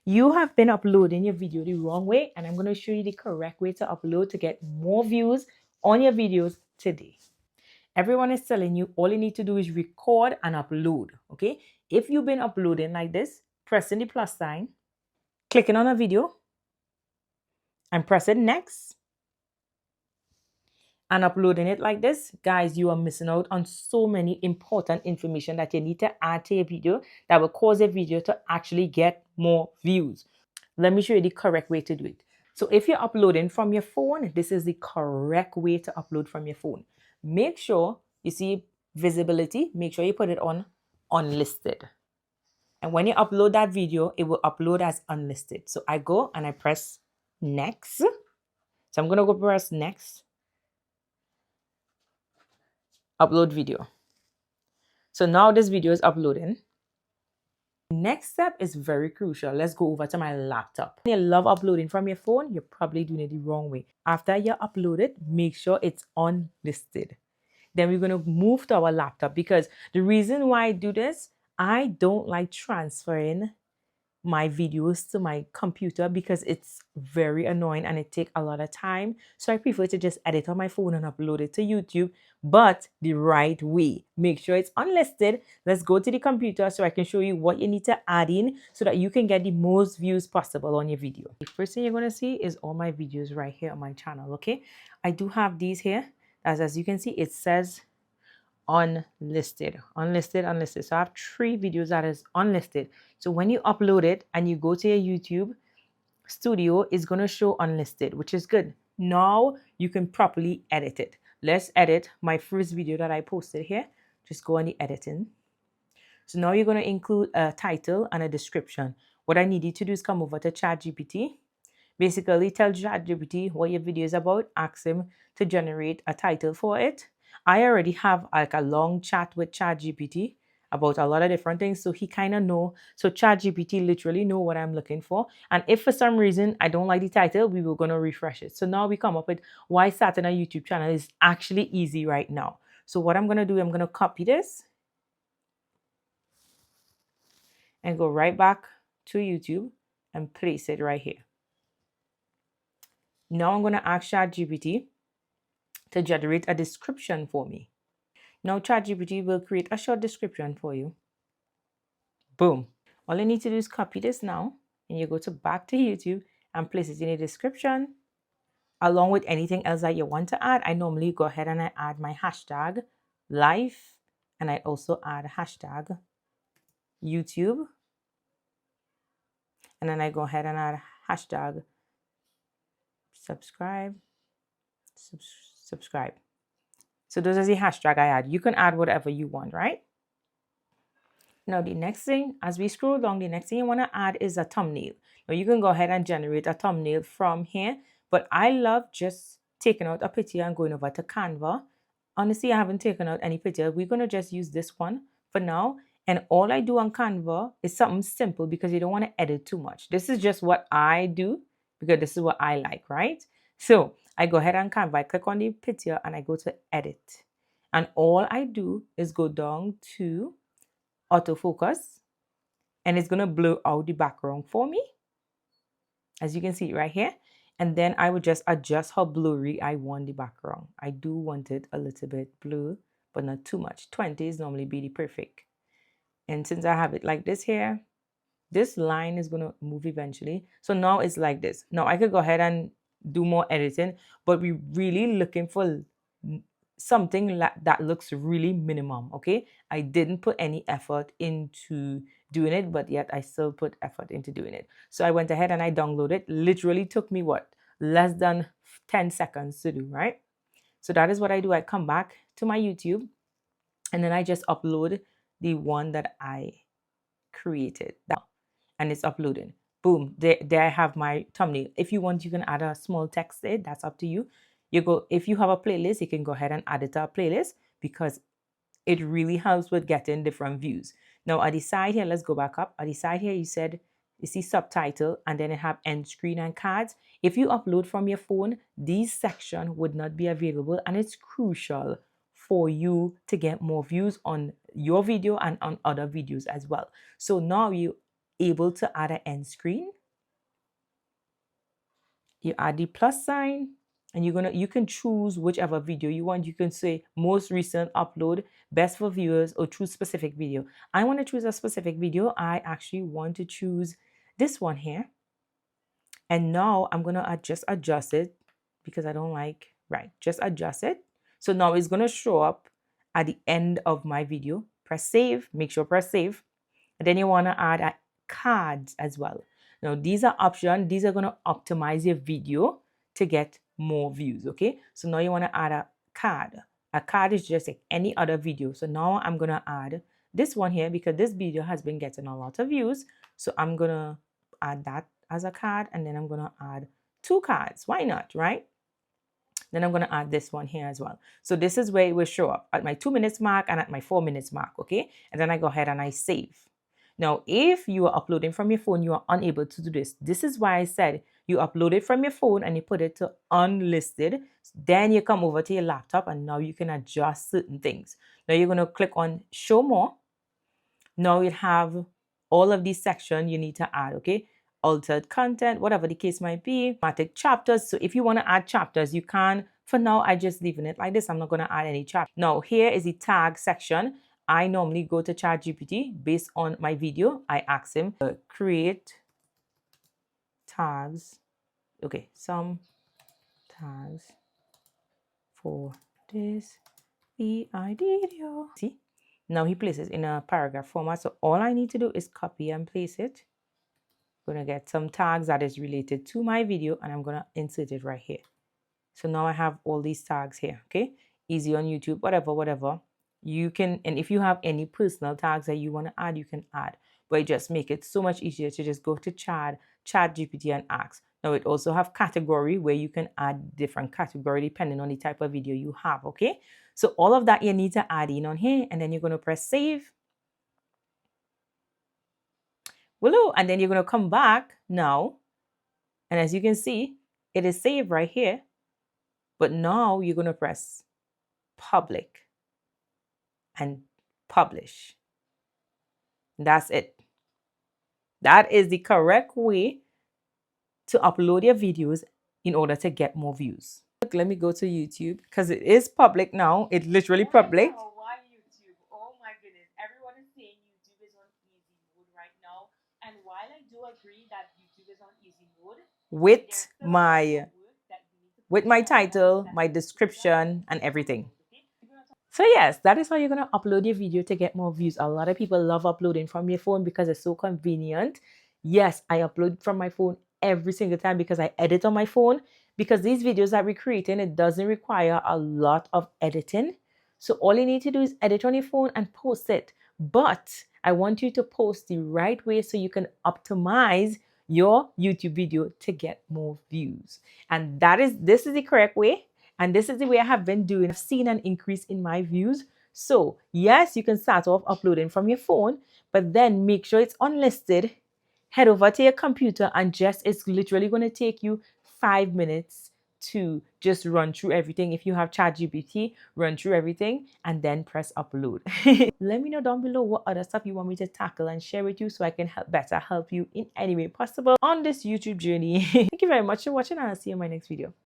You have been uploading your video the wrong way, and I'm going to show you the correct way to upload to get more views on your videos today. Everyone is telling you all you need to do is record and upload. Okay, if you've been uploading like this, pressing the plus sign, clicking on a video, and pressing next, and uploading it like this, guys, you are missing out on so many important information that you need to add to your video that will cause a video to actually get more views. Let me show you the correct way to do it. So if you're uploading from your phone, this is the correct way to upload from your phone. Make sure you see visibility, make sure you put it on unlisted. And when you upload that video, it will upload as unlisted. So I go and I press next. So I'm going to go press next. Upload video. So now this video is uploading. Next step is very crucial. Let's go over to my laptop. When you love uploading from your phone, you're probably doing it the wrong way. After you upload it, make sure it's unlisted. Then we're going to move to our laptop, because the reason why I do this, I don't like transferring my videos to my computer because it's very annoying and it takes a lot of time. So I prefer to just edit on my phone and upload it to YouTube, but the right way. Make sure it's unlisted. Let's go to the computer so I can show you what you need to add in so that you can get the most views possible on your video. The first thing you're going to see is all my videos right here on my channel. Okay, I do have these here. As you can see, it says unlisted. So I have 3 videos that is unlisted. So when you upload it and you go to your YouTube studio, it's going to show unlisted, which is good. Now you can properly edit it. Let's edit my first video that I posted here. Just go on the editing. So now you're going to include a title and a description. What I need you to do is come over to ChatGPT. Basically tell ChatGPT what your video is about. Ask him to generate a title for it. I already have like a long chat with ChatGPT about a lot of different things, so he kind of know. So ChatGPT literally know what I'm looking for. And if for some reason I don't like the title, we were going to refresh it. So now we come up with why starting a YouTube channel is actually easy right now. So what I'm going to do, I'm going to copy this and go right back to YouTube and place it right here. Now I'm going to ask ChatGPT to generate a description for me. Now ChatGPT will create a short description for you. Boom. All you need to do is copy this now, and you go to back to YouTube and place it in a description along with anything else that you want to add. I normally go ahead and I add my hashtag life, and I also add hashtag YouTube, and then I go ahead and add hashtag subscribe. So those are the hashtag I add. You can add whatever you want, right? Now the next thing, as we scroll down, the next thing you want to add is a thumbnail. Now you can go ahead and generate a thumbnail from here, but I love just taking out a picture and going over to Canva. Honestly, I haven't taken out any picture. We're going to just use this one for now. And all I do on Canva is something simple because you don't want to edit too much. This is just what I do because this is what I like, right? So I go ahead on Canva, I click on the picture and I go to edit. And all I do is go down to autofocus, and it's going to blur out the background for me, as you can see right here. And then I would just adjust how blurry I want the background. I do want it a little bit blue, but not too much. 20 is normally be the perfect. And since I have it like this here, this line is going to move eventually. So now it's like this. Now I could go ahead and do more editing, but we're really looking for something that looks really minimum. Okay, I didn't put any effort into doing it, but yet I still put effort into doing it. So I went ahead and I downloaded. Literally took me what, less than 10 seconds to do, right? So that is what I do. I come back to my YouTube and then I just upload the one that I created, and it's uploading. Boom, there I have my thumbnail. If you want, you can add a small text there. That's up to you. If you have a playlist, you can go ahead and add it to a playlist because it really helps with getting different views. Now at the side here, let's go back up. At the side here, you see subtitle, and then it have end screen and cards. If you upload from your phone, these section would not be available, and it's crucial for you to get more views on your video and on other videos as well. So now you able to add an end screen. You add the plus sign, and you can choose whichever video you want. You can say most recent upload, best for viewers, or choose specific video. I want to choose a specific video. I actually want to choose this one here. And now I'm going to just adjust it because I don't like, right, just adjust it. So now it's going to show up at the end of my video. Press save, make sure press save. And then you want to add cards as well. Now these are options. These are going to optimize your video to get more views, okay? So now you want to add a card. A card is just like any other video. So now I'm going to add this one here because this video has been getting a lot of views. So I'm going to add that as a card, and then I'm going to add 2 cards. Why not, right? Then I'm going to add this one here as well. So this is where it will show up at my 2 minutes mark and at my 4 minutes mark, okay? And then I go ahead and I save. Now, if you are uploading from your phone, you are unable to do this. This is why I said you upload it from your phone and you put it to unlisted. Then you come over to your laptop and now you can adjust certain things. Now you're going to click on show more. Now you have all of these sections you need to add, okay? Altered content, whatever the case might be, thematic chapters. So if you want to add chapters, you can. For now, I just leaving it like this. I'm not going to add any chapters. Now here is the tag section. I normally go to ChatGPT based on my video. I ask him to create tags. Okay, some tags for this video. See? Now he places in a paragraph format. So all I need to do is copy and paste it. I'm going to get some tags that is related to my video and I'm going to insert it right here. So now I have all these tags here, okay? Easy on YouTube, whatever. You can, and if you have any personal tags that you want to add, you can add. But it just make it so much easier to just go to ChatGPT and ask. Now it also have category where you can add different category depending on the type of video you have, okay? So all of that you need to add in on here, and then you're going to press save. Hello, and then you're going to come back now. And as you can see, it is saved right here. But now you're going to press public and publish. That's it. That is the correct way to upload your videos in order to get more views. Let me go to YouTube because it is public now. It's literally public. Why YouTube? Oh my goodness. Everyone is saying YouTube is on easy mode right now. And while I do agree that YouTube is on easy mode, with my title, my description, and everything. So yes, that is how you're going to upload your video to get more views. A lot of people love uploading from your phone because it's so convenient. Yes, I upload from my phone every single time because I edit on my phone. Because these videos that we're creating, it doesn't require a lot of editing. So all you need to do is edit on your phone and post it. But I want you to post the right way so you can optimize your YouTube video to get more views. And this is the correct way. And this is the way I have been doing. I've seen an increase in my views. So yes, you can start off uploading from your phone, but then make sure it's unlisted. Head over to your computer and it's literally going to take you 5 minutes to just run through everything. If you have ChatGPT, run through everything and then press upload. Let me know down below what other stuff you want me to tackle and share with you so I can better help you in any way possible on this YouTube journey. Thank you very much for watching and I'll see you in my next video.